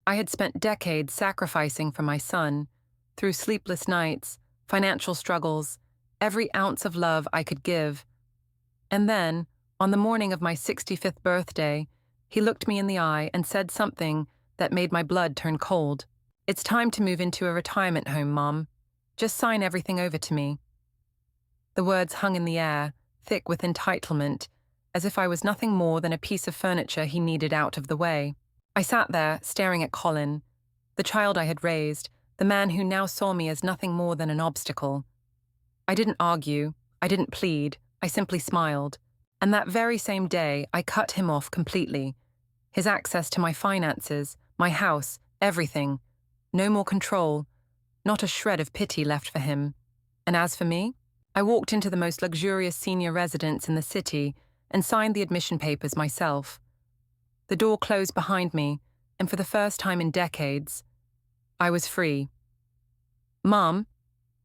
I had spent decades sacrificing for my son, through sleepless nights, financial struggles, every ounce of love I could give. And then, on the morning of my 65th birthday, he looked me in the eye and said something that made my blood turn cold. "It's time to move into a retirement home, Mom. Just sign everything over to me." The words hung in the air, thick with entitlement, as if I was nothing more than a piece of furniture he needed out of the way. I sat there, staring at Collin, the child I had raised, the man who now saw me as nothing more than an obstacle. I didn't argue, I didn't plead, I simply smiled. And that very same day, I cut him off completely. His access to my finances, my house, everything. No more control, not a shred of pity left for him. And as for me, I walked into the most luxurious senior residence in the city and signed the admission papers myself. The door closed behind me, and for the first time in decades, I was free. "Mom,"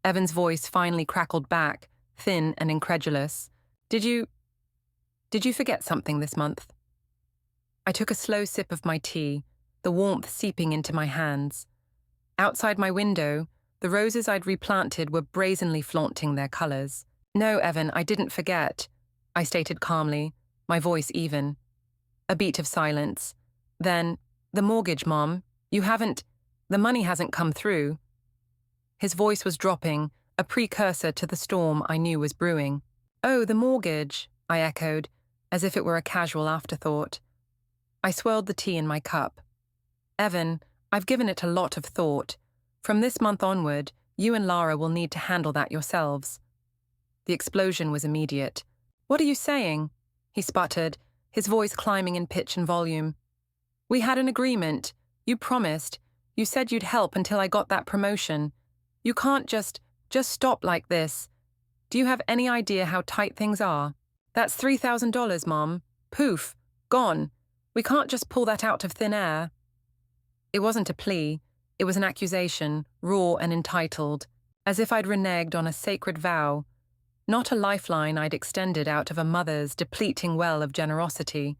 Evan's voice finally crackled back, thin and incredulous. Did you forget something this month?" I took a slow sip of my tea, the warmth seeping into my hands. Outside my window, the roses I'd replanted were brazenly flaunting their colors. "No, Evan, I didn't forget," I stated calmly, my voice even. A beat of silence. Then, "The mortgage, Mom. The money hasn't come through." His voice was dropping, a precursor to the storm I knew was brewing. "Oh, the mortgage," I echoed, as if it were a casual afterthought. I swirled the tea in my cup. "Evan, I've given it a lot of thought. From this month onward, you and Lara will need to handle that yourselves." The explosion was immediate. "What are you saying?" he sputtered, his voice climbing in pitch and volume. "We had an agreement. You promised. You said you'd help until I got that promotion. You can't just stop like this. Do you have any idea how tight things are? That's $3,000, Mom. Poof. Gone. We can't just pull that out of thin air." It wasn't a plea. It was an accusation, raw and entitled, as if I'd reneged on a sacred vow, not a lifeline I'd extended out of a mother's depleting well of generosity.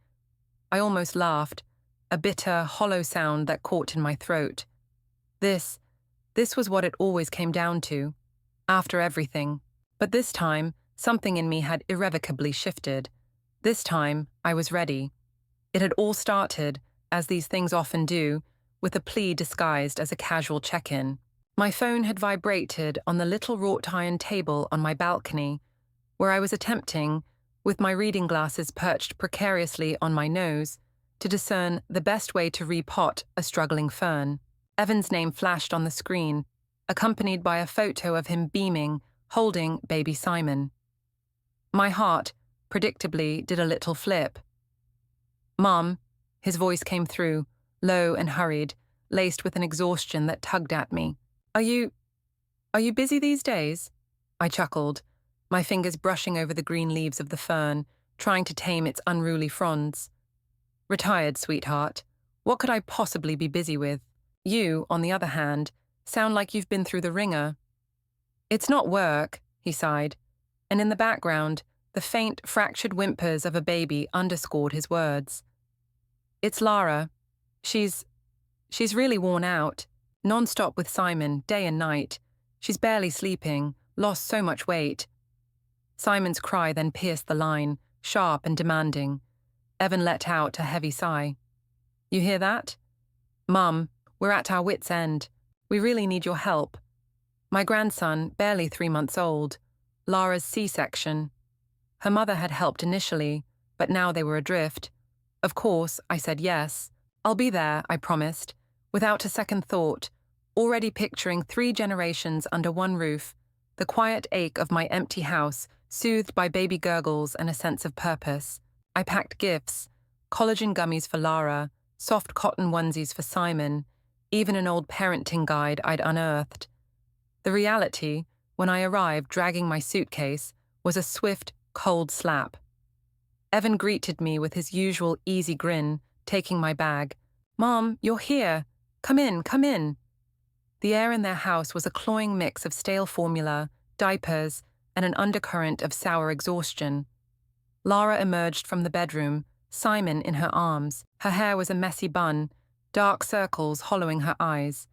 I almost laughed, a bitter, hollow sound that caught in my throat. This was what it always came down to, after everything. But this time, something in me had irrevocably shifted. This time, I was ready. It had all started, as these things often do, with a plea disguised as a casual check-in. My phone had vibrated on the little wrought-iron table on my balcony, where I was attempting, with my reading glasses perched precariously on my nose, to discern the best way to repot a struggling fern. Evan's name flashed on the screen, accompanied by a photo of him beaming, holding baby Simon. My heart, predictably, did a little flip. "Mom," his voice came through, low and hurried, laced with an exhaustion that tugged at me. Are you busy these days?" I chuckled, my fingers brushing over the green leaves of the fern, trying to tame its unruly fronds. "Retired, sweetheart. What could I possibly be busy with? You, on the other hand, sound like you've been through the ringer." "It's not work," he sighed, and in the background, the faint, fractured whimpers of a baby underscored his words. "It's Lara. She's really worn out. Non-stop with Simon, day and night. She's barely sleeping, lost so much weight." Simon's cry then pierced the line, sharp and demanding. Evan let out a heavy sigh. "You hear that? Mum, we're at our wits' end. We really need your help. My grandson, barely 3 months old. Lara's C-section. Her mother had helped initially, but now they were adrift. Of course, I said yes. I'll be there, I promised, without a second thought, already picturing 3 generations under one roof, the quiet ache of my empty house soothed by baby gurgles and a sense of purpose. I packed gifts, collagen gummies for Lara, soft cotton onesies for Simon, even an old parenting guide I'd unearthed. The reality, when I arrived dragging my suitcase, was a swift, cold slap. Evan greeted me with his usual easy grin, taking my bag. "Mom, you're here. Come in, come in." The air in their house was a cloying mix of stale formula, diapers, and an undercurrent of sour exhaustion. Lara emerged from the bedroom, Simon in her arms. Her hair was a messy bun, dark circles hollowing her eyes.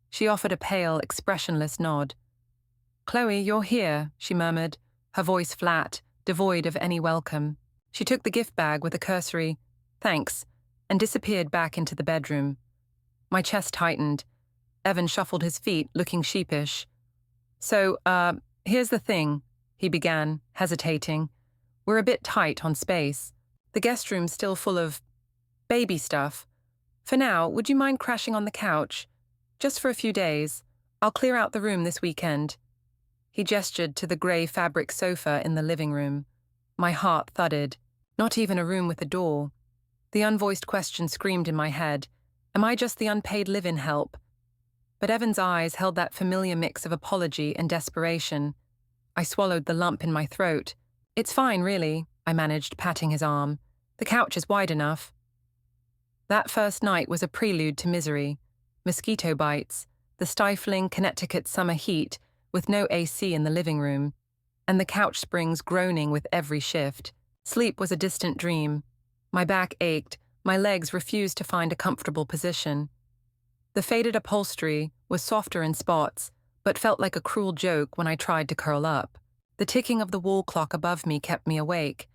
She offered a pale, expressionless nod. "Chloe, you're here," she murmured, her voice flat, devoid of any welcome. She took the gift bag with a cursory, "Thanks," and disappeared back into the bedroom. My chest tightened. Evan shuffled his feet, looking sheepish. "So, here's the thing," he began, hesitating. "We're a bit tight on space. The guest room's still full of baby stuff. For now, would you mind crashing on the couch? Just for a few days. I'll clear out the room this weekend." He gestured to the grey fabric sofa in the living room. My heart thudded. Not even a room with a door. The unvoiced question screamed in my head. Am I just the unpaid live-in help? But Evan's eyes held that familiar mix of apology and desperation. I swallowed the lump in my throat. "It's fine, really," I managed, patting his arm. "The couch is wide enough." That first night was a prelude to misery. Mosquito bites, the stifling Connecticut summer heat with no AC in the living room, and the couch springs groaning with every shift. Sleep was a distant dream. My back ached, my legs refused to find a comfortable position. The faded upholstery was softer in spots, but felt like a cruel joke when I tried to curl up. The ticking of the wall clock above me kept me awake,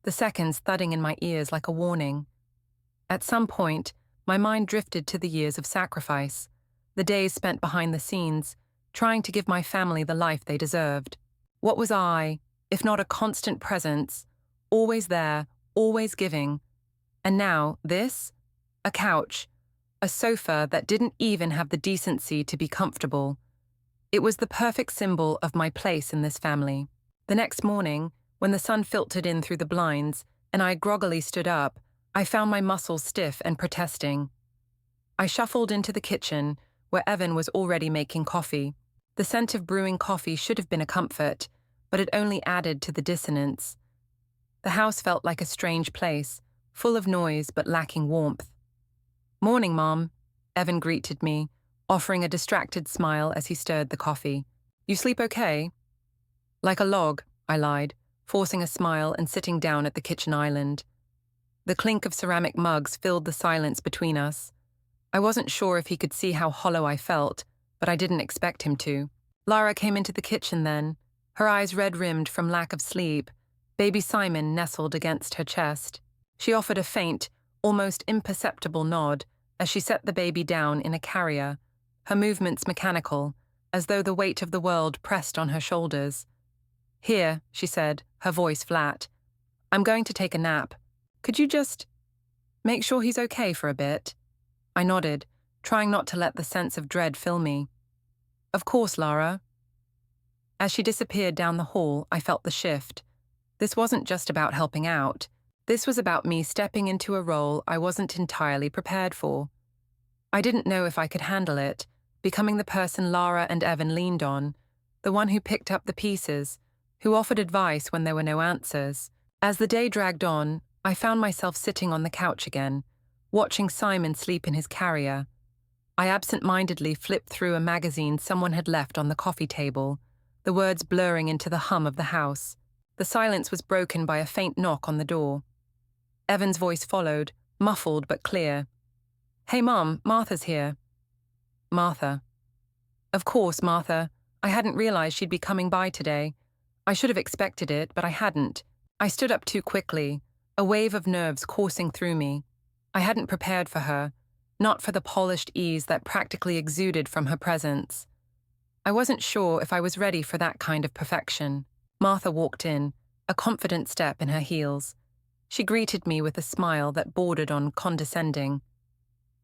the seconds thudding in my ears like a warning. At some point, my mind drifted to the years of sacrifice, the days spent behind the scenes, trying to give my family the life they deserved. What was I, if not a constant presence, always there, always giving? And now, this? A couch, a sofa that didn't even have the decency to be comfortable. It was the perfect symbol of my place in this family. The next morning, when the sun filtered in through the blinds and I groggily stood up, I found my muscles stiff and protesting. I shuffled into the kitchen, where Evan was already making coffee. The scent of brewing coffee should have been a comfort, but it only added to the dissonance. The house felt like a strange place, full of noise but lacking warmth. "Morning, Mom," Evan greeted me, offering a distracted smile as he stirred the coffee. "You sleep okay?" "Like a log," I lied, forcing a smile and sitting down at the kitchen island. The clink of ceramic mugs filled the silence between us. I wasn't sure if he could see how hollow I felt, but I didn't expect him to. Lara came into the kitchen then, her eyes red-rimmed from lack of sleep. Baby Simon nestled against her chest. She offered a faint, almost imperceptible nod as she set the baby down in a carrier, her movements mechanical, as though the weight of the world pressed on her shoulders. "Here," she said, her voice flat. "I'm going to take a nap. Could you just make sure he's okay for a bit?" I nodded, trying not to let the sense of dread fill me. "Of course, Lara." As she disappeared down the hall, I felt the shift. This wasn't just about helping out. This was about me stepping into a role I wasn't entirely prepared for. I didn't know if I could handle it, becoming the person Lara and Evan leaned on, the one who picked up the pieces, who offered advice when there were no answers. As the day dragged on, I found myself sitting on the couch again, watching Simon sleep in his carrier. I absent-mindedly flipped through a magazine someone had left on the coffee table, the words blurring into the hum of the house. The silence was broken by a faint knock on the door. Evan's voice followed, muffled but clear. "Hey, Mom, Martha's here." Martha. Of course, Martha. I hadn't realized she'd be coming by today. I should have expected it, but I hadn't. I stood up too quickly, a wave of nerves coursing through me. I hadn't prepared for her, not for the polished ease that practically exuded from her presence. I wasn't sure if I was ready for that kind of perfection. Martha walked in, a confident step in her heels. She greeted me with a smile that bordered on condescending.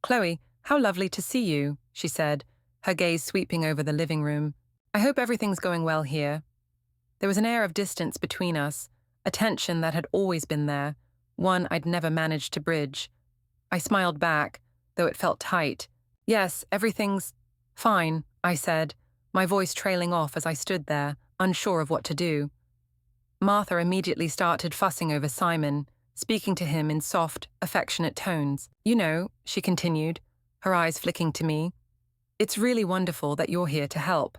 "Chloe, how lovely to see you," she said, her gaze sweeping over the living room. "I hope everything's going well here." There was an air of distance between us, a tension that had always been there, one I'd never managed to bridge. I smiled back, though it felt tight. "Yes, everything's fine," I said, my voice trailing off as I stood there, unsure of what to do. Martha immediately started fussing over Simon, speaking to him in soft, affectionate tones. "You know," she continued, her eyes flicking to me, "it's really wonderful that you're here to help,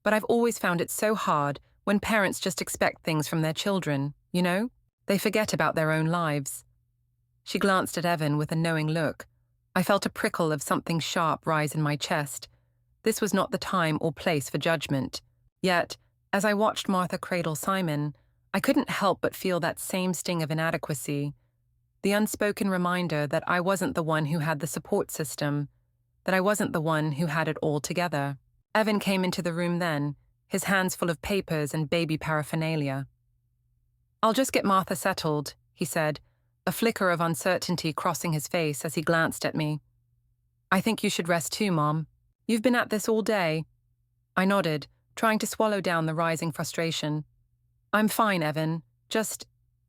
but I've always found it so hard when parents just expect things from their children, you know? They forget about their own lives." She glanced at Evan with a knowing look. I felt a prickle of something sharp rise in my chest. This was not the time or place for judgment. Yet, as I watched Martha cradle Simon, I couldn't help but feel that same sting of inadequacy, the unspoken reminder that I wasn't the one who had the support system, that I wasn't the one who had it all together. Evan came into the room then, his hands full of papers and baby paraphernalia. "I'll just get Martha settled," he said, a flicker of uncertainty crossing his face as he glanced at me. "I think you should rest too, Mom. You've been at this all day." I nodded, trying to swallow down the rising frustration. "I'm fine, Evan. Just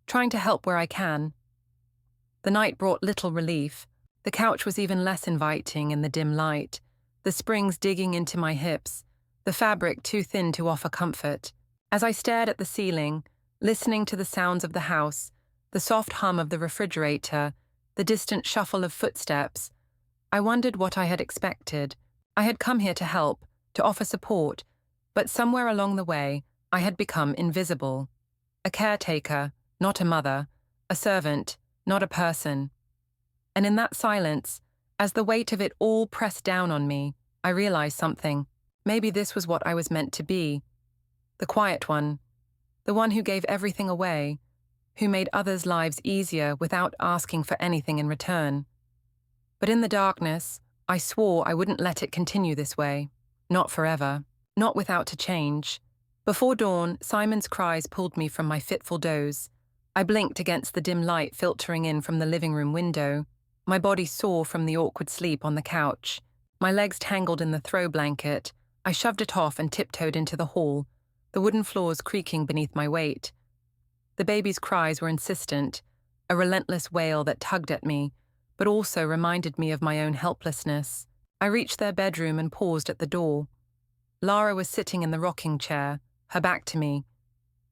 trying to help where I can." The night brought little relief. The couch was even less inviting in the dim light, the springs digging into my hips, the fabric too thin to offer comfort. As I stared at the ceiling, listening to the sounds of the house, the soft hum of the refrigerator, the distant shuffle of footsteps, I wondered what I had expected. I had come here to help, to offer support, but somewhere along the way, I had become invisible. A caretaker, not a mother, a servant, not a person. And in that silence, as the weight of it all pressed down on me, I realized something. Maybe this was what I was meant to be. The quiet one. The one who gave everything away, who made others' lives easier without asking for anything in return. But in the darkness, I swore I wouldn't let it continue this way. Not forever. Not without a change. Before dawn, Simon's cries pulled me from my fitful doze. I blinked against the dim light filtering in from the living room window, my body sore from the awkward sleep on the couch. My legs tangled in the throw blanket, I shoved it off and tiptoed into the hall, the wooden floors creaking beneath my weight. The baby's cries were insistent, a relentless wail that tugged at me, but also reminded me of my own helplessness. I reached their bedroom and paused at the door. Lara was sitting in the rocking chair, her back to me.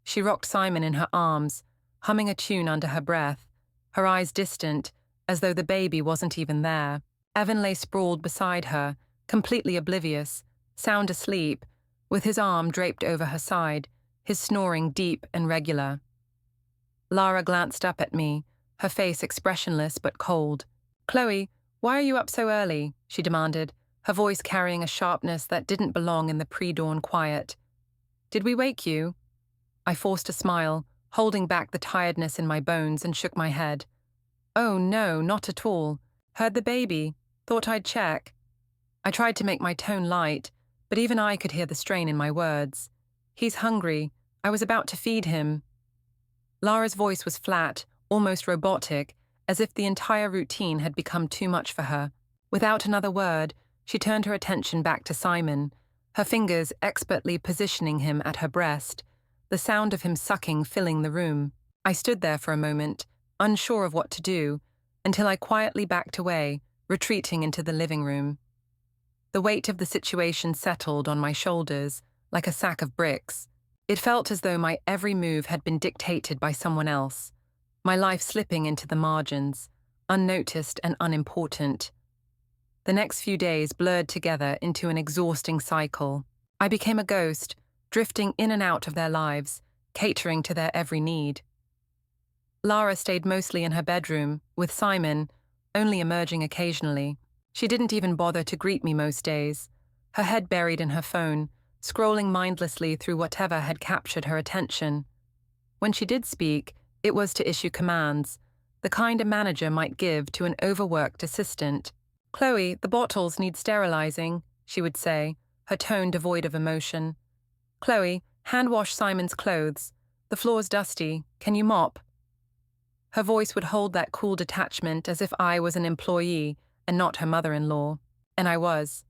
She rocked Simon in her arms, humming a tune under her breath, her eyes distant, as though the baby wasn't even there. Evan lay sprawled beside her, completely oblivious, sound asleep, with his arm draped over her side, his snoring deep and regular. Lara glanced up at me, her face expressionless but cold. "Chloe, why are you up so early?" she demanded, her voice carrying a sharpness that didn't belong in the pre-dawn quiet. "Did we wake you?" I forced a smile, holding back the tiredness in my bones, and shook my head. "Oh no, not at all. Heard the baby. Thought I'd check." I tried to make my tone light, but even I could hear the strain in my words. "He's hungry. I was about to feed him." Lara's voice was flat, almost robotic, as if the entire routine had become too much for her. Without another word, she turned her attention back to Simon, her fingers expertly positioning him at her breast, the sound of him sucking filling the room. I stood there for a moment, unsure of what to do, until I quietly backed away, retreating into the living room. The weight of the situation settled on my shoulders, like a sack of bricks. It felt as though my every move had been dictated by someone else, my life slipping into the margins, unnoticed and unimportant. The next few days blurred together into an exhausting cycle. I became a ghost, drifting in and out of their lives, catering to their every need. Lara stayed mostly in her bedroom, with Simon only emerging occasionally. She didn't even bother to greet me most days, her head buried in her phone, scrolling mindlessly through whatever had captured her attention. When she did speak, it was to issue commands, the kind a manager might give to an overworked assistant. "Chloe, the bottles need sterilizing," she would say, her tone devoid of emotion. "Chloe, hand wash Simon's clothes. The floor's dusty. Can you mop?" Her voice would hold that cool detachment as if I was an employee and not her mother-in-law. And I was.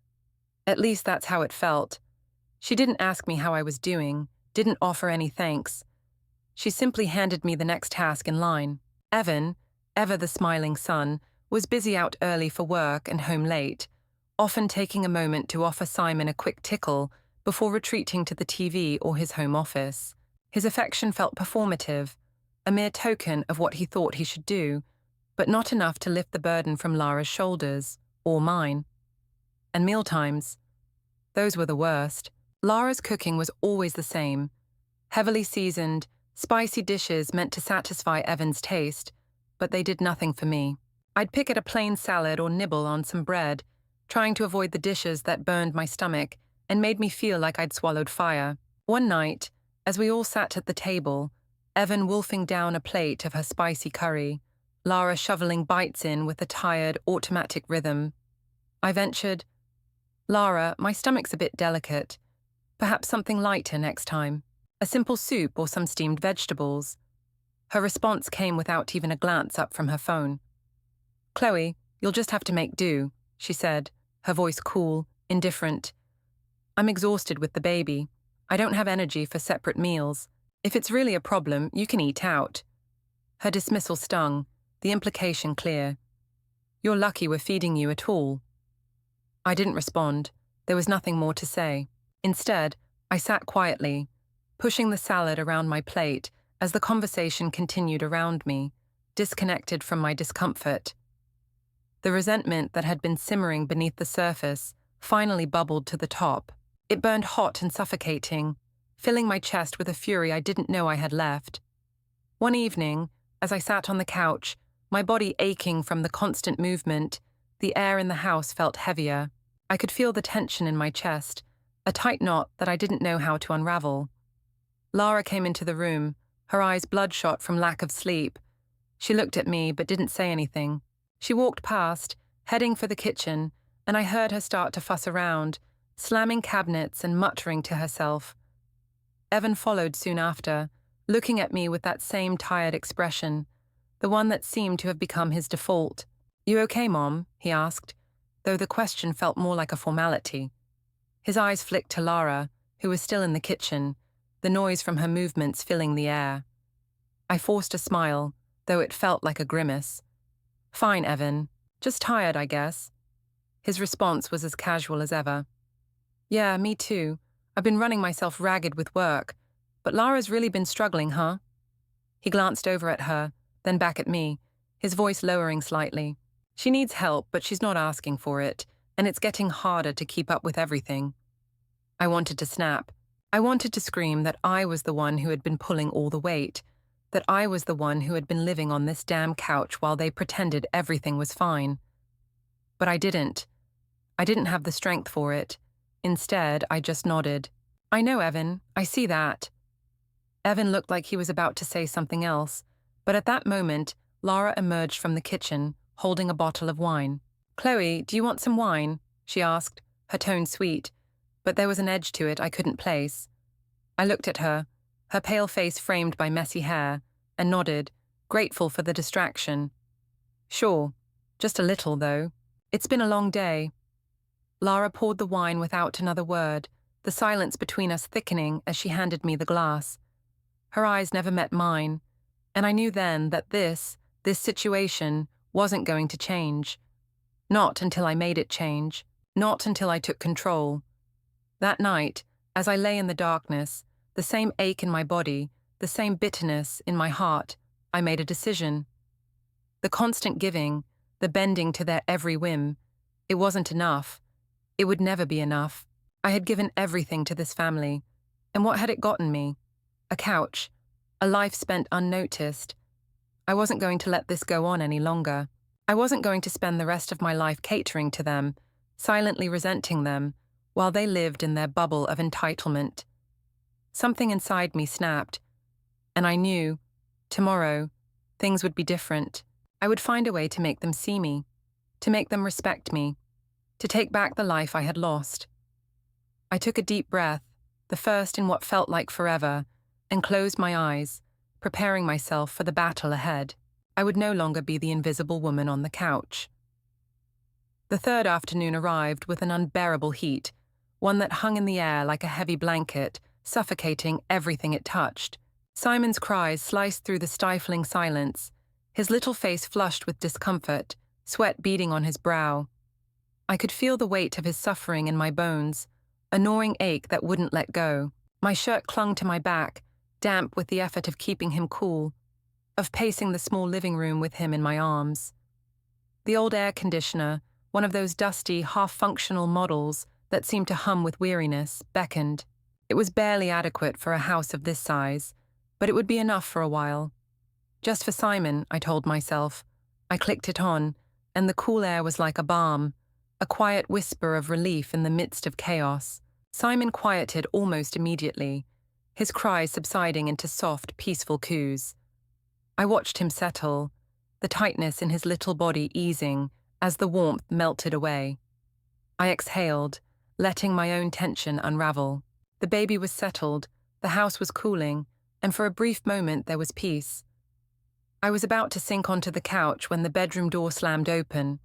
At least that's how it felt. She didn't ask me how I was doing, didn't offer any thanks. She simply handed me the next task in line. Evan, ever the smiling son, was busy out early for work and home late, often taking a moment to offer Simon a quick tickle before retreating to the TV or his home office. His affection felt performative, a mere token of what he thought he should do, but not enough to lift the burden from Lara's shoulders, or mine. And mealtimes, those were the worst. Lara's cooking was always the same. Heavily seasoned, spicy dishes meant to satisfy Evan's taste, but they did nothing for me. I'd pick at a plain salad or nibble on some bread, trying to avoid the dishes that burned my stomach and made me feel like I'd swallowed fire. One night, as we all sat at the table, Evan wolfing down a plate of her spicy curry, Lara shoveling bites in with a tired, automatic rhythm, I ventured, "Lara, my stomach's a bit delicate. Perhaps something lighter next time. A simple soup or some steamed vegetables." Her response came without even a glance up from her phone. "Chloe, you'll just have to make do," she said, her voice cool, indifferent. "I'm exhausted with the baby. I don't have energy for separate meals. If it's really a problem, you can eat out." Her dismissal stung, the implication clear. "You're lucky we're feeding you at all." I didn't respond. There was nothing more to say. Instead, I sat quietly, pushing the salad around my plate as the conversation continued around me, disconnected from my discomfort. The resentment that had been simmering beneath the surface finally bubbled to the top. It burned hot and suffocating, filling my chest with a fury I didn't know I had left. One evening, as I sat on the couch, my body aching from the constant movement, the air in the house felt heavier. I could feel the tension in my chest, a tight knot that I didn't know how to unravel. Lara came into the room, her eyes bloodshot from lack of sleep. She looked at me but didn't say anything. She walked past, heading for the kitchen, and I heard her start to fuss around, slamming cabinets and muttering to herself. Evan followed soon after, looking at me with that same tired expression, the one that seemed to have become his default. "You okay, Mom?" he asked, though the question felt more like a formality. His eyes flicked to Lara, who was still in the kitchen, the noise from her movements filling the air. I forced a smile, though it felt like a grimace. "Fine, Evan. Just tired, I guess." His response was as casual as ever. "Yeah, me too. I've been running myself ragged with work. But Lara's really been struggling, huh?" He glanced over at her, then back at me, his voice lowering slightly. "She needs help, but she's not asking for it, and it's getting harder to keep up with everything." I wanted to snap. I wanted to scream that I was the one who had been pulling all the weight, that I was the one who had been living on this damn couch while they pretended everything was fine. But I didn't. I didn't have the strength for it. Instead, I just nodded. "I know, Evan. I see that." Evan looked like he was about to say something else, but at that moment, Lara emerged from the kitchen, holding a bottle of wine. "Chloe, do you want some wine?" she asked, her tone sweet, but there was an edge to it I couldn't place. I looked at her, her pale face framed by messy hair, and nodded, grateful for the distraction. "Sure. Just a little, though. It's been a long day." Lara poured the wine without another word, the silence between us thickening as she handed me the glass. Her eyes never met mine, and I knew then that this situation, wasn't going to change. Not until I made it change. Not until I took control. That night, as I lay in the darkness, the same ache in my body, the same bitterness in my heart, I made a decision. The constant giving, the bending to their every whim, it wasn't enough. It would never be enough. I had given everything to this family, and what had it gotten me? A couch, a life spent unnoticed. I wasn't going to let this go on any longer. I wasn't going to spend the rest of my life catering to them, silently resenting them, while they lived in their bubble of entitlement. Something inside me snapped, and I knew, tomorrow, things would be different. I would find a way to make them see me, to make them respect me, to take back the life I had lost. I took a deep breath, the first in what felt like forever, and closed my eyes, preparing myself for the battle ahead. I would no longer be the invisible woman on the couch. The third afternoon arrived with an unbearable heat, one that hung in the air like a heavy blanket, suffocating everything it touched. Simon's cries sliced through the stifling silence, his little face flushed with discomfort, sweat beading on his brow. I could feel the weight of his suffering in my bones, a gnawing ache that wouldn't let go. My shirt clung to my back, damp with the effort of keeping him cool, of pacing the small living room with him in my arms. The old air conditioner, one of those dusty, half-functional models that seemed to hum with weariness, beckoned. It was barely adequate for a house of this size, but it would be enough for a while. Just for Simon, I told myself. I clicked it on, and the cool air was like a balm, a quiet whisper of relief in the midst of chaos. Simon quieted almost immediately, his cries subsiding into soft, peaceful coos. I watched him settle, the tightness in his little body easing as the warmth melted away. I exhaled, letting my own tension unravel. The baby was settled, the house was cooling, and for a brief moment there was peace. I was about to sink onto the couch when the bedroom door slammed open.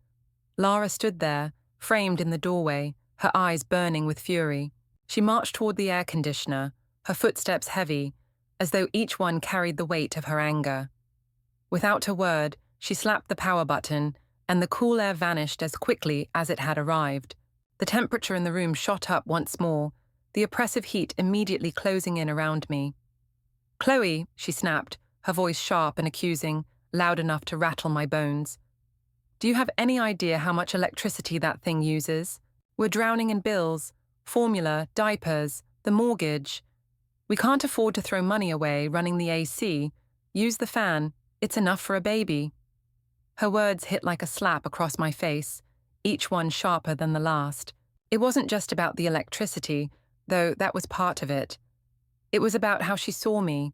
Lara stood there, framed in the doorway, her eyes burning with fury. She marched toward the air conditioner, her footsteps heavy, as though each one carried the weight of her anger. Without a word, she slapped the power button, and the cool air vanished as quickly as it had arrived. The temperature in the room shot up once more, the oppressive heat immediately closing in around me. "Chloe," she snapped, her voice sharp and accusing, loud enough to rattle my bones. "Do you have any idea how much electricity that thing uses? We're drowning in bills, formula, diapers, the mortgage. We can't afford to throw money away running the AC. Use the fan. It's enough for a baby." Her words hit like a slap across my face, each one sharper than the last. It wasn't just about the electricity, though that was part of it. It was about how she saw me,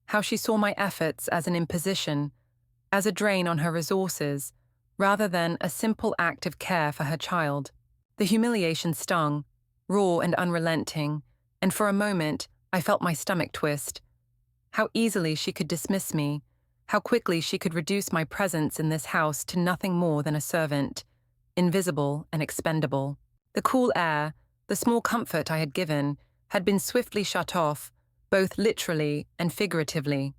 how she saw my efforts as an imposition, as a drain on her resources, rather than a simple act of care for her child. The humiliation stung, raw and unrelenting, and for a moment I felt my stomach twist. How easily she could dismiss me, how quickly she could reduce my presence in this house to nothing more than a servant, invisible and expendable. The cool air, the small comfort I had given, had been swiftly shut off, both literally and figuratively.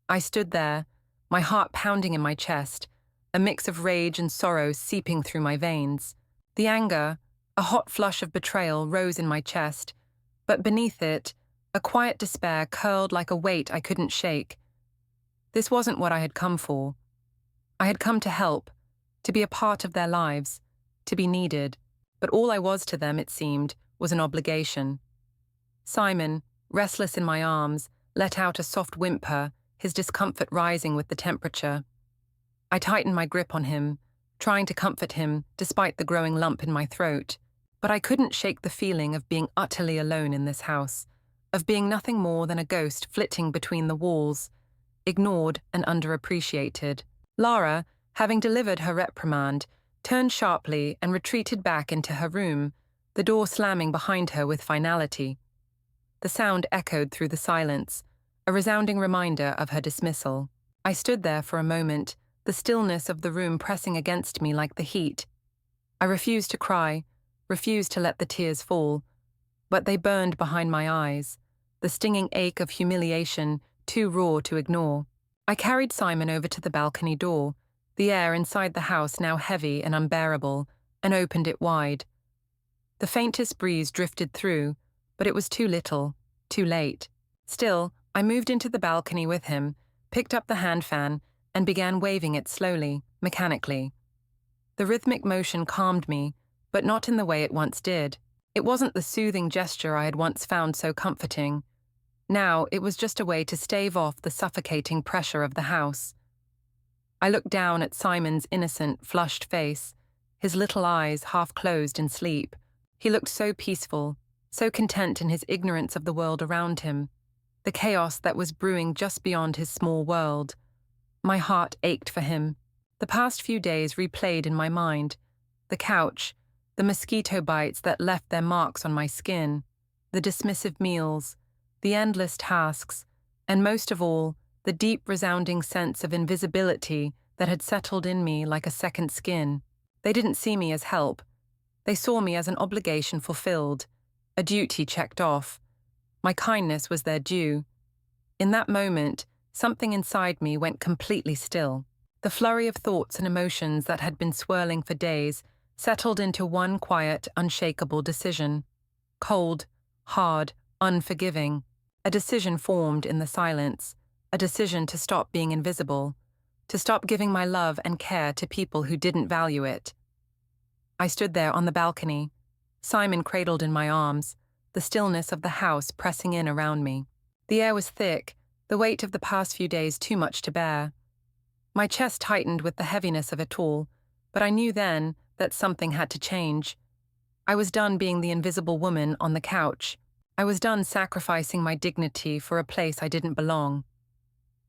I stood there, my heart pounding in my chest, a mix of rage and sorrow seeping through my veins. The anger, a hot flush of betrayal, rose in my chest, but beneath it, a quiet despair curled like a weight I couldn't shake. This wasn't what I had come for. I had come to help, to be a part of their lives, to be needed, but all I was to them, it seemed, was an obligation. Simon, restless in my arms, let out a soft whimper, his discomfort rising with the temperature. I tightened my grip on him, trying to comfort him despite the growing lump in my throat, but I couldn't shake the feeling of being utterly alone in this house, of being nothing more than a ghost flitting between the walls, ignored and underappreciated. Lara, having delivered her reprimand, turned sharply and retreated back into her room, the door slamming behind her with finality. The sound echoed through the silence, a resounding reminder of her dismissal. I stood there for a moment, the stillness of the room pressing against me like the heat. I refused to cry, refused to let the tears fall, but they burned behind my eyes, the stinging ache of humiliation too raw to ignore. I carried Simon over to the balcony door, the air inside the house now heavy and unbearable, and opened it wide. The faintest breeze drifted through, but it was too little, too late. Still, I moved into the balcony with him, picked up the hand fan, and began waving it slowly, mechanically. The rhythmic motion calmed me, but not in the way it once did. It wasn't the soothing gesture I had once found so comforting. Now it was just a way to stave off the suffocating pressure of the house. I looked down at Simon's innocent, flushed face, his little eyes half closed in sleep. He looked so peaceful, so content in his ignorance of the world around him, the chaos that was brewing just beyond his small world. My heart ached for him. The past few days replayed in my mind. The couch, the mosquito bites that left their marks on my skin, the dismissive meals, the endless tasks, and most of all, the deep resounding sense of invisibility that had settled in me like a second skin. They didn't see me as help. They saw me as an obligation fulfilled, a duty checked off. My kindness was their due. In that moment, something inside me went completely still. The flurry of thoughts and emotions that had been swirling for days settled into one quiet, unshakable decision. Cold, hard, unforgiving. A decision formed in the silence. A decision to stop being invisible. To stop giving my love and care to people who didn't value it. I stood there on the balcony, Simon cradled in my arms, the stillness of the house pressing in around me. The air was thick, the weight of the past few days too much to bear. My chest tightened with the heaviness of it all, But I knew then that something had to change. I was done being the invisible woman on the couch. I was done sacrificing my dignity for a place I didn't belong.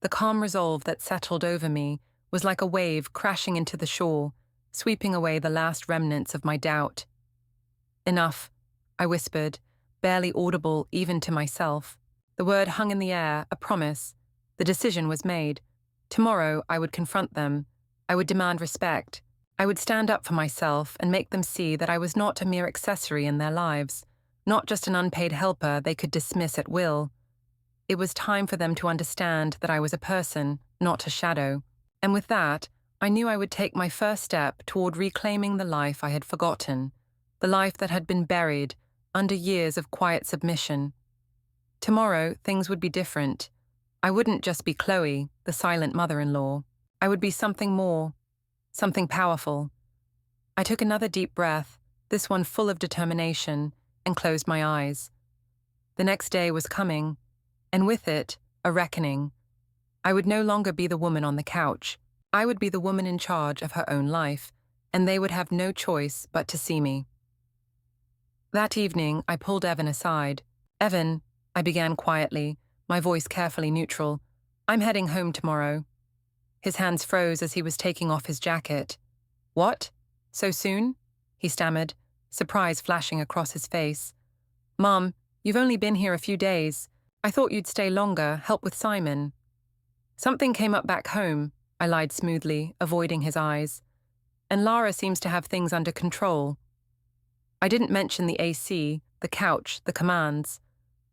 The calm resolve that settled over me was like a wave crashing into the shore, sweeping away the last remnants of my doubt. Enough, I whispered, barely audible even to myself. The word hung in the air, a promise. The decision was made. Tomorrow I would confront them. I would demand respect. I would stand up for myself and make them see that I was not a mere accessory in their lives, not just an unpaid helper they could dismiss at will. It was time for them to understand that I was a person, not a shadow. And with that, I knew I would take my first step toward reclaiming the life I had forgotten, the life that had been buried under years of quiet submission. Tomorrow, things would be different. I wouldn't just be Chloe, the silent mother-in-law. I would be something more, something powerful. I took another deep breath, this one full of determination, and closed my eyes. The next day was coming, and with it, a reckoning. I would no longer be the woman on the couch. I would be the woman in charge of her own life, and they would have no choice but to see me. That evening, I pulled Evan aside. "Evan," I began quietly, my voice carefully neutral, "I'm heading home tomorrow." His hands froze as he was taking off his jacket. "What? So soon?" he stammered, surprise flashing across his face. "Mom, you've only been here a few days. I thought you'd stay longer, help with Simon." "Something came up back home," I lied smoothly, avoiding his eyes. "And Lara seems to have things under control." I didn't mention the AC, the couch, the commands.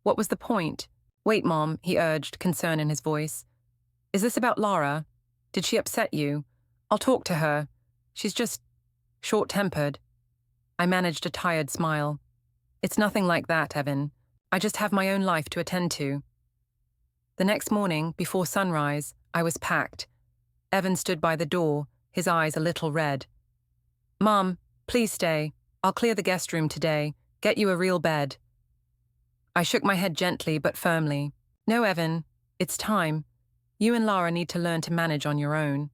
What was the point? "Wait, Mom," he urged, concern in his voice. "Is this about Lara? Did she upset you? I'll talk to her. She's just short-tempered." I managed a tired smile. "It's nothing like that, Evan. I just have my own life to attend to." The next morning, before sunrise, I was packed. Evan stood by the door, his eyes a little red. "Mom, please stay. I'll clear the guest room today, get you a real bed." I shook my head gently but firmly. "No, Evan, it's time. You and Lara need to learn to manage on your own."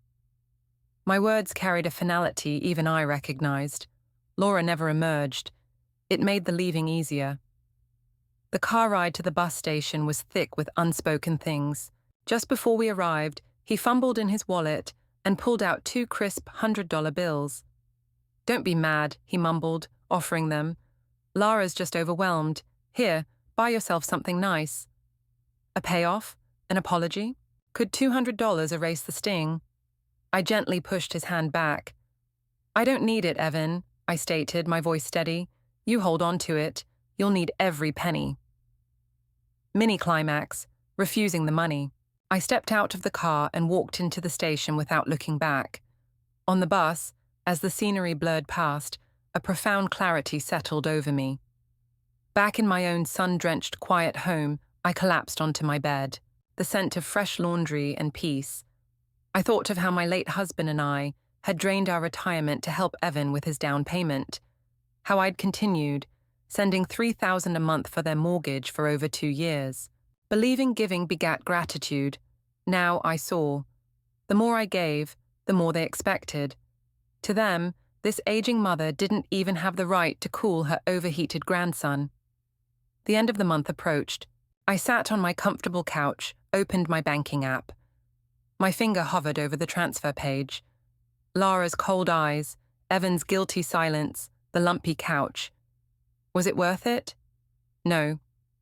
My words carried a finality even I recognized. Lara never emerged. It made the leaving easier. The car ride to the bus station was thick with unspoken things. Just before we arrived, he fumbled in his wallet and pulled out 2 crisp $100 bills. "Don't be mad," he mumbled, offering them. "Lara's just overwhelmed. Here, buy yourself something nice." A payoff? An apology? Could $200 erase the sting? I gently pushed his hand back. "I don't need it, Evan," I stated, my voice steady. "You hold on to it. You'll need every penny." Mini-climax, refusing the money. I stepped out of the car and walked into the station without looking back. On the bus, as the scenery blurred past, a profound clarity settled over me. Back in my own sun-drenched, quiet home, I collapsed onto my bed, the scent of fresh laundry and peace. I thought of how my late husband and I had drained our retirement to help Evan with his down payment, how I'd continued, sending $3,000 a month for their mortgage for over 2 years. Believing giving begat gratitude, now I saw. The more I gave, the more they expected. To them, this aging mother didn't even have the right to cool her overheated grandson. The end of the month approached. I sat on my comfortable couch, opened my banking app. My finger hovered over the transfer page. Lara's cold eyes, Evan's guilty silence, the lumpy couch. Was it worth it? No,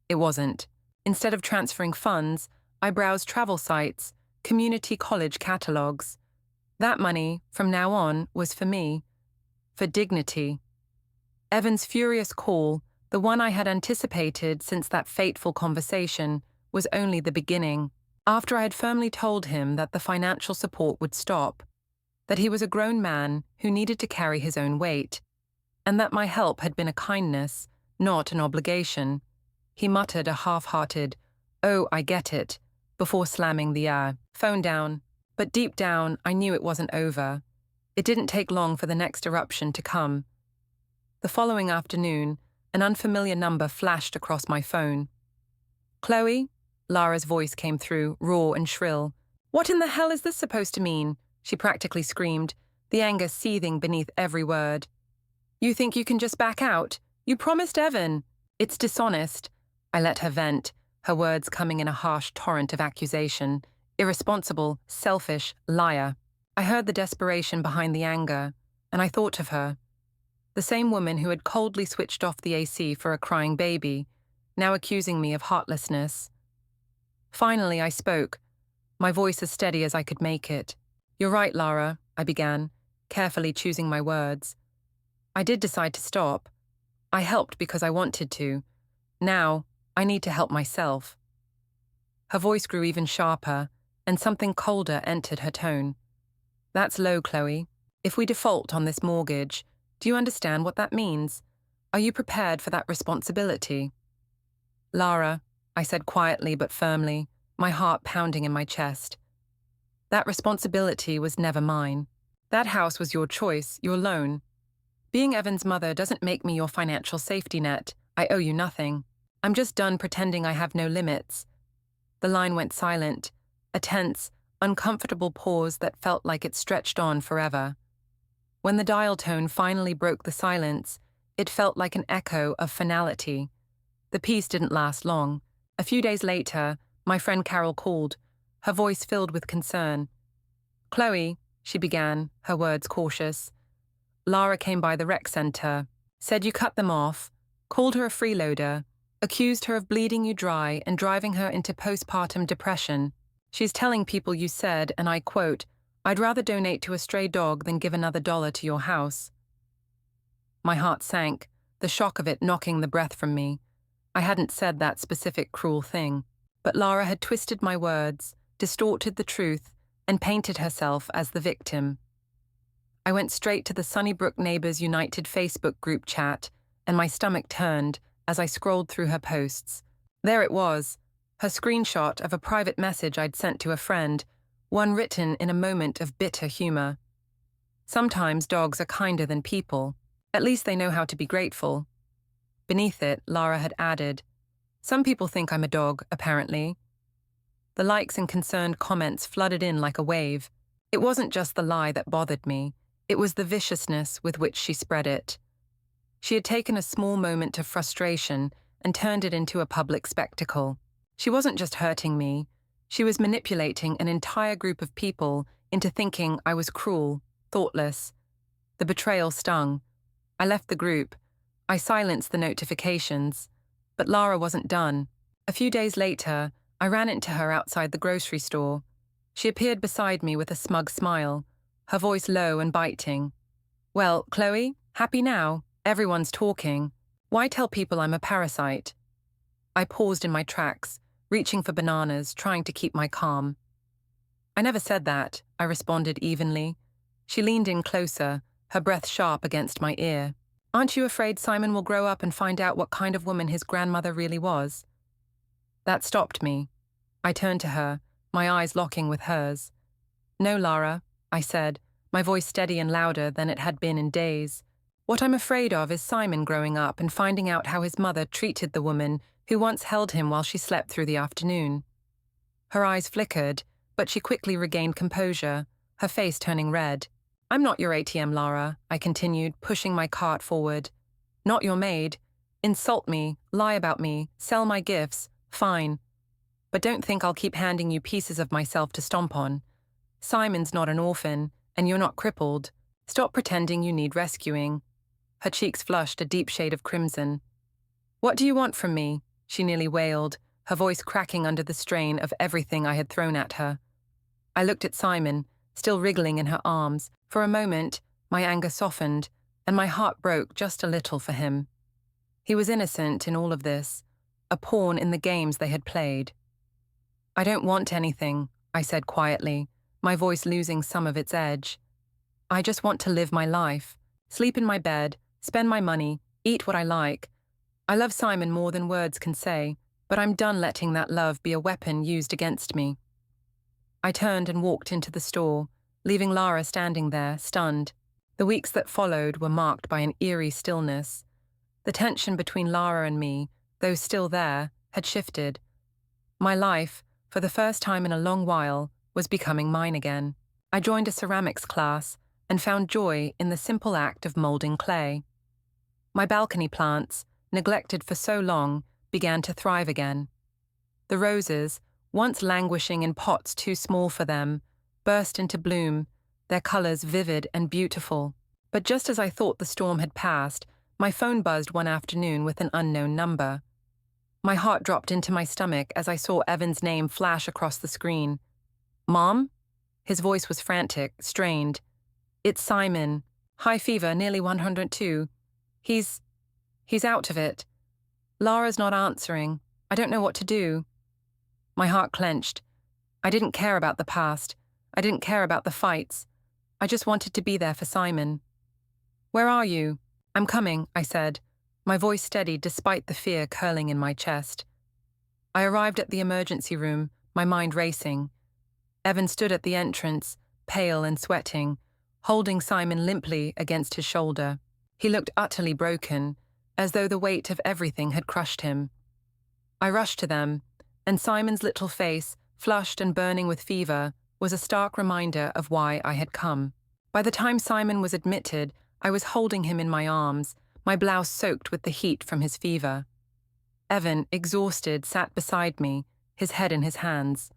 it wasn't. Instead of transferring funds, I browsed travel sites, community college catalogs. That money, from now on, was for me. For dignity. Evan's furious call, the one I had anticipated since that fateful conversation, was only the beginning. After I had firmly told him that the financial support would stop, that he was a grown man who needed to carry his own weight, and that my help had been a kindness, not an obligation, he muttered a half-hearted, "Oh, I get it," before slamming the phone down. But deep down, I knew it wasn't over. It didn't take long for the next eruption to come. The following afternoon, an unfamiliar number flashed across my phone. "Chloe?" Lara's voice came through, raw and shrill. "What in the hell is this supposed to mean?" she practically screamed. the anger seething beneath every word. "You think you can just back out? You promised Evan." "It's dishonest." I let her vent, her words coming in a harsh torrent of accusation. Irresponsible, selfish, liar. I heard the desperation behind the anger, and I thought of her. The same woman who had coldly switched off the AC for a crying baby, now accusing me of heartlessness. Finally, I spoke, my voice as steady as I could make it. "You're right, Lara," I began, carefully choosing my words. "I did decide to stop. I helped because I wanted to. Now, I need to help myself." Her voice grew even sharper, and something colder entered her tone. "That's low, Chloe. If we default on this mortgage, do you understand what that means? Are you prepared for that responsibility?" "Lara," I said quietly but firmly, my heart pounding in my chest. "That responsibility was never mine. That house was your choice, your loan. Being Evan's mother doesn't make me your financial safety net. I owe you nothing. I'm just done pretending I have no limits." The line went silent, a tense, uncomfortable pause that felt like it stretched on forever. When the dial tone finally broke the silence, it felt like an echo of finality. The peace didn't last long. A few days later, my friend Carol called, her voice filled with concern. "Chloe," she began, her words cautious. "Lara came by the rec center, said you cut them off, called her a freeloader, accused her of bleeding you dry and driving her into postpartum depression. She's telling people you said, and I quote, 'I'd rather donate to a stray dog than give another dollar to your house.'" My heart sank, the shock of it knocking the breath from me. I hadn't said that specific cruel thing, but Lara had twisted my words, distorted the truth, and painted herself as the victim. I went straight to the Sunnybrook Neighbors United Facebook group chat, and my stomach turned as I scrolled through her posts. There it was, her screenshot of a private message I'd sent to a friend, one written in a moment of bitter humor. "Sometimes dogs are kinder than people. At least they know how to be grateful." Beneath it, Lara had added, "Some people think I'm a dog, apparently." The likes and concerned comments flooded in like a wave. It wasn't just the lie that bothered me. It was the viciousness with which she spread it. She had taken a small moment of frustration and turned it into a public spectacle. She wasn't just hurting me. She was manipulating an entire group of people into thinking I was cruel, thoughtless. The betrayal stung. I left the group. I silenced the notifications. But Lara wasn't done. A few days later, I ran into her outside the grocery store. She appeared beside me with a smug smile, her voice low and biting. "Well, Chloe, happy now? Everyone's talking. Why tell people I'm a parasite?" I paused in my tracks, reaching for bananas, trying to keep my calm. "I never said that," I responded evenly. She leaned in closer, her breath sharp against my ear. "Aren't you afraid Simon will grow up and find out what kind of woman his grandmother really was?" That stopped me. I turned to her, my eyes locking with hers. "No, Lara," I said, my voice steady and louder than it had been in days. "What I'm afraid of is Simon growing up and finding out how his mother treated the woman who once held him while she slept through the afternoon." Her eyes flickered, but she quickly regained composure, her face turning red. "I'm not your ATM, Lara," I continued, pushing my cart forward. "Not your maid. Insult me, lie about me, sell my gifts, fine. But don't think I'll keep handing you pieces of myself to stomp on. Simon's not an orphan, and you're not crippled. Stop pretending you need rescuing." Her cheeks flushed a deep shade of crimson. "What do you want from me?" she nearly wailed, her voice cracking under the strain of everything I had thrown at her. I looked at Simon, still wriggling in her arms. For a moment, my anger softened, and my heart broke just a little for him. He was innocent in all of this, a pawn in the games they had played. "I don't want anything," I said quietly, my voice losing some of its edge. "I just want to live my life, sleep in my bed, spend my money, eat what I like. I love Simon more than words can say, but I'm done letting that love be a weapon used against me." I turned and walked into the store, leaving Lara standing there, stunned. The weeks that followed were marked by an eerie stillness. The tension between Lara and me, though still there, had shifted. My life, for the first time in a long while, was becoming mine again. I joined a ceramics class, and found joy in the simple act of molding clay. My balcony plants, neglected for so long, began to thrive again. The roses, once languishing in pots too small for them, burst into bloom, their colors vivid and beautiful. But just as I thought the storm had passed, my phone buzzed one afternoon with an unknown number. My heart dropped into my stomach as I saw Evan's name flash across the screen. "Mom?" His voice was frantic, strained. "It's Simon. High fever, nearly 102. He's out of it. Lara's not answering. I don't know what to do." My heart clenched. I didn't care about the past. I didn't care about the fights. I just wanted to be there for Simon. "Where are you?" "I'm coming," I said, my voice steady despite the fear curling in my chest. I arrived at the emergency room, my mind racing. Evan stood at the entrance, pale and sweating, holding Simon limply against his shoulder. He looked utterly broken, as though the weight of everything had crushed him. I rushed to them, and Simon's little face, flushed and burning with fever, was a stark reminder of why I had come. By the time Simon was admitted, I was holding him in my arms, my blouse soaked with the heat from his fever. Evan, exhausted, sat beside me, his head in his hands.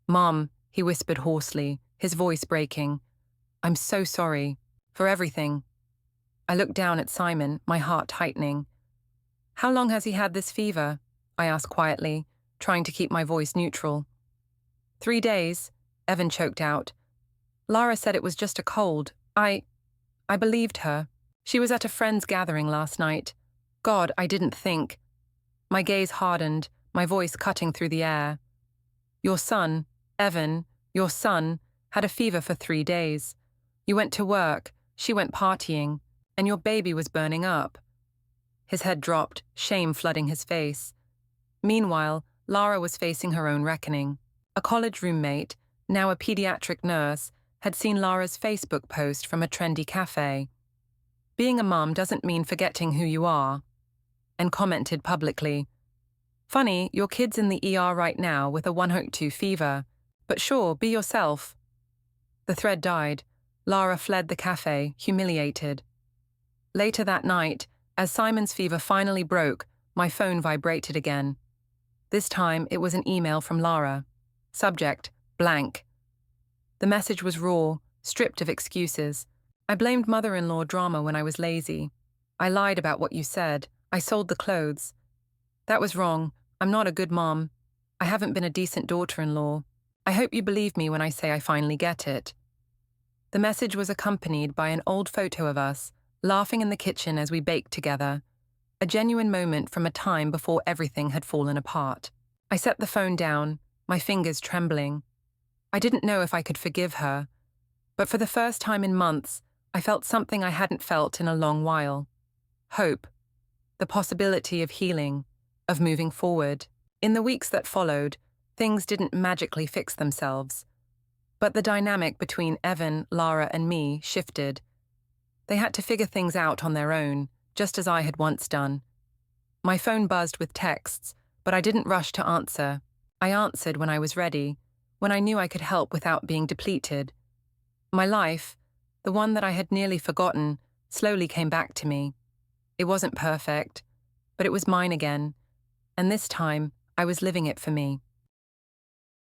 "Mom," he whispered hoarsely, his voice breaking. "I'm so sorry. For everything." I looked down at Simon, my heart tightening. "How long has he had this fever?" I asked quietly, trying to keep my voice neutral. 3 days, Evan choked out. "Lara said it was just a cold. I believed her. She was at a friend's gathering last night. God, I didn't think." My gaze hardened, my voice cutting through the air. "Your son, Evan, your son, had a fever for 3 days. You went to work, she went partying, and your baby was burning up." His head dropped, shame flooding his face. Meanwhile, Lara was facing her own reckoning. A college roommate, now a pediatric nurse, had seen Lara's Facebook post from a trendy cafe. "Being a mum doesn't mean forgetting who you are," and commented publicly, "Funny, your kid's in the ER right now with a 102 fever. But sure, be yourself." The thread died. Lara fled the cafe, humiliated. Later that night, as Simon's fever finally broke, my phone vibrated again. This time, it was an email from Lara. Subject, blank. The message was raw, stripped of excuses. "I blamed mother-in-law drama when I was lazy. I lied about what you said. I sold the clothes. That was wrong. I'm not a good mom. I haven't been a decent daughter-in-law. I hope you believe me when I say I finally get it." The message was accompanied by an old photo of us, laughing in the kitchen as we baked together, a genuine moment from a time before everything had fallen apart. I set the phone down, my fingers trembling. I didn't know if I could forgive her, but for the first time in months, I felt something I hadn't felt in a long while. Hope. The possibility of healing, of moving forward. In the weeks that followed, things didn't magically fix themselves. But the dynamic between Evan, Lara, and me shifted. They had to figure things out on their own, just as I had once done. My phone buzzed with texts, but I didn't rush to answer. I answered when I was ready, when I knew I could help without being depleted. My life, the one that I had nearly forgotten, slowly came back to me. It wasn't perfect, but it was mine again, and this time I was living it for me.